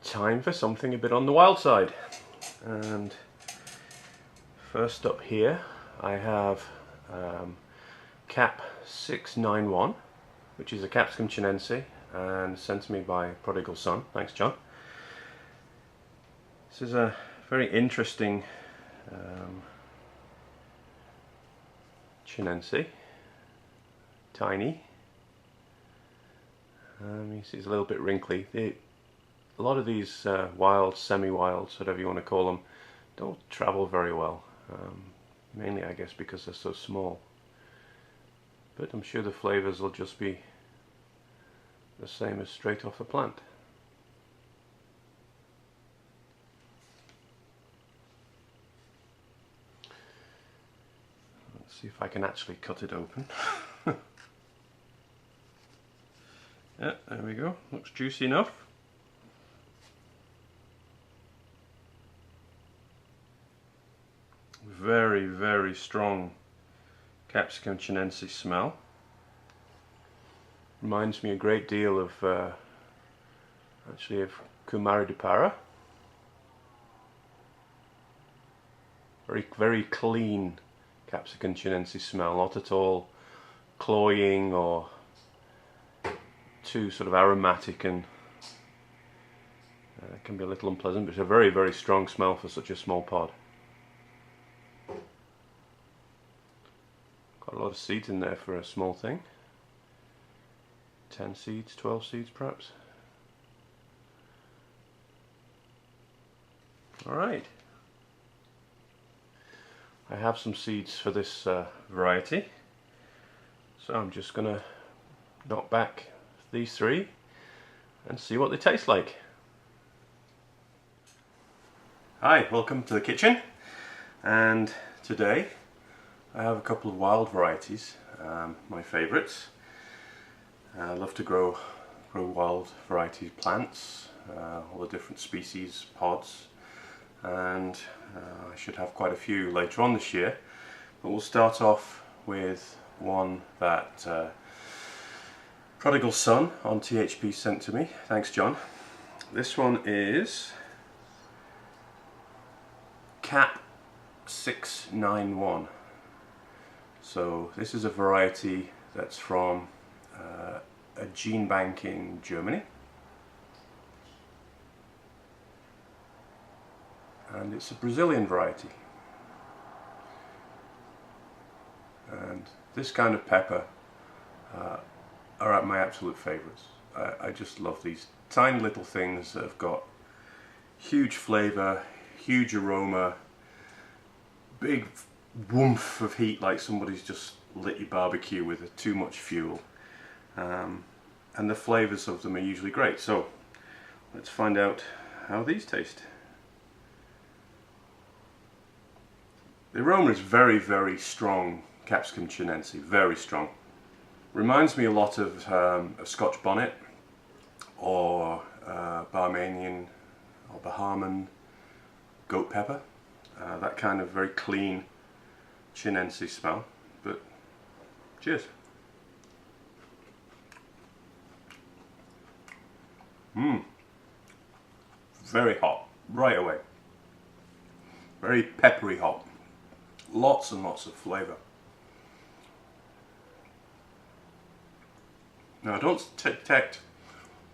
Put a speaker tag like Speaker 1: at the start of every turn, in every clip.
Speaker 1: time for something a bit on the wild side. And first up here I have Cap 691, which is a capsicum chinense and sent to me by Prodigal Son. Thanks, John. This is a very interesting chinense, tiny. You see it's a little bit wrinkly. A lot of these wild, semi-wilds, whatever you want to call them, don't travel very well. Mainly, I guess, because they're so small. But I'm sure the flavours will just be the same as straight off the plant. Let's see if I can actually cut it open. Yeah, there we go. Looks juicy enough. Very, very strong capsicum chinense smell. Reminds me a great deal of actually of Kumari de Para. Very clean capsicum chinense smell, not at all cloying or too sort of aromatic, and it can be a little unpleasant, but it's a very, very strong smell for such a small pod. Got a lot of seeds in there for a small thing. 10 seeds, 12 seeds perhaps. Alright. I have some seeds for this variety, so I'm just going to knock back these three and see what they taste like. Hi, welcome to the kitchen, and today I have a couple of wild varieties, my favourites. I love to grow wild variety plants, all the different species, pods, and I should have quite a few later on this year, but we'll start off with one that Prodigal Son on THP sent to me. Thanks, John. This one is Cap 691. So this is a variety that's from a Genebank in Germany, and it's a Brazilian variety. And this kind of pepper are my absolute favourites. I just love these tiny little things that have got huge flavour, huge aroma, big woomph of heat, like somebody's just lit your barbecue with too much fuel. And the flavours of them are usually great. So let's find out how these taste. The aroma is very, very strong capsicum chinense, very strong. Reminds me a lot of Scotch bonnet or Barmanian or Bahamian goat pepper. That kind of very clean chinense smell. But cheers. Very hot right away. Very peppery hot. Lots and lots of flavour. Now I don't detect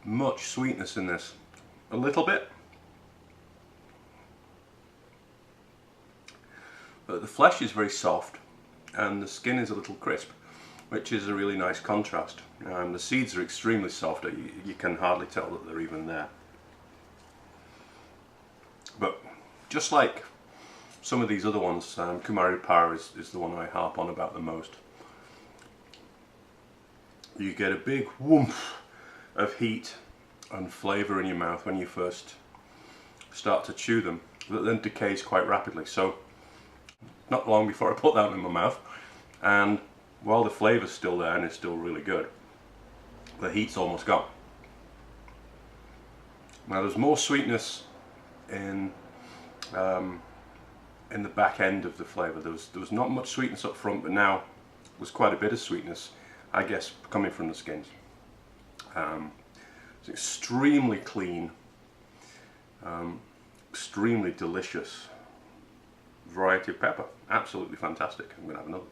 Speaker 1: much sweetness in this. A little bit. But the flesh is very soft and the skin is a little crisp, which is a really nice contrast. The seeds are extremely soft. You can hardly tell that they're even there. But just like some of these other ones, Kumari Para is the one I harp on about the most. You get a big whoomph of heat and flavour in your mouth when you first start to chew them, that then decays quite rapidly. So not long before I put that in my mouth, and while the flavour's still there and it's still really good, the heat's almost gone. Now there's more sweetness in the back end of the flavour. There was not much sweetness up front, but now there's quite a bit of sweetness, I guess, coming from the skins. It's extremely clean, Extremely delicious variety of pepper. Absolutely fantastic. I'm going to have another.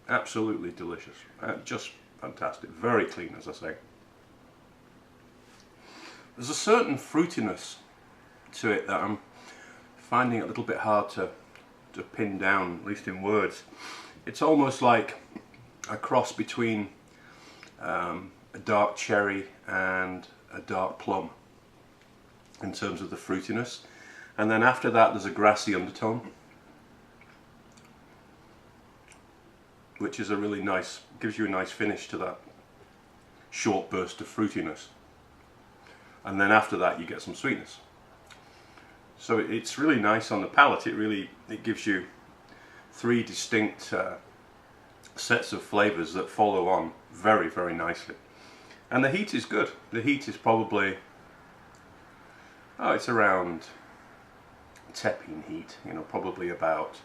Speaker 1: Absolutely delicious. Just fantastic. Very clean, as I say. There's a certain fruitiness to it that I'm finding it a little bit hard to pin down, at least in words. It's almost like a cross between a dark cherry and a dark plum in terms of the fruitiness. And then after that there's a grassy undertone, which is a really nice, gives you a nice finish to that short burst of fruitiness. And then after that you get some sweetness. So it's really nice on the palate. It gives you three distinct sets of flavours that follow on very, very nicely. And the heat is good. The heat is probably, it's around tepine heat, you know, probably about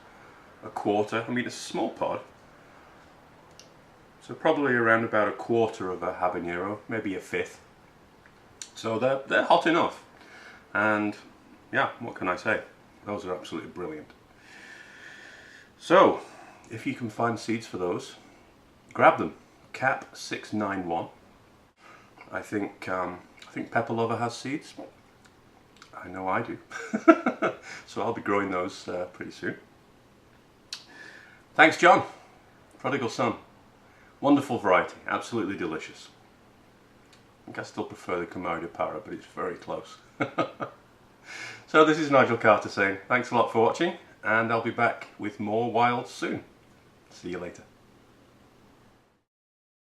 Speaker 1: a quarter. I mean, it's a small pod, so probably around about a quarter of a habanero, maybe a fifth. So they're hot enough, and yeah, what can I say? Those are absolutely brilliant. So, if you can find seeds for those, grab them. Cap 691. I think Pepper Lover has seeds. I know I do. So I'll be growing those pretty soon. Thanks, John. Prodigal Son. Wonderful variety. Absolutely delicious. I think I still prefer the Camaro de Para, but it's very close. So this is Nigel Carter saying thanks a lot for watching, and I'll be back with more wilds soon. See you later.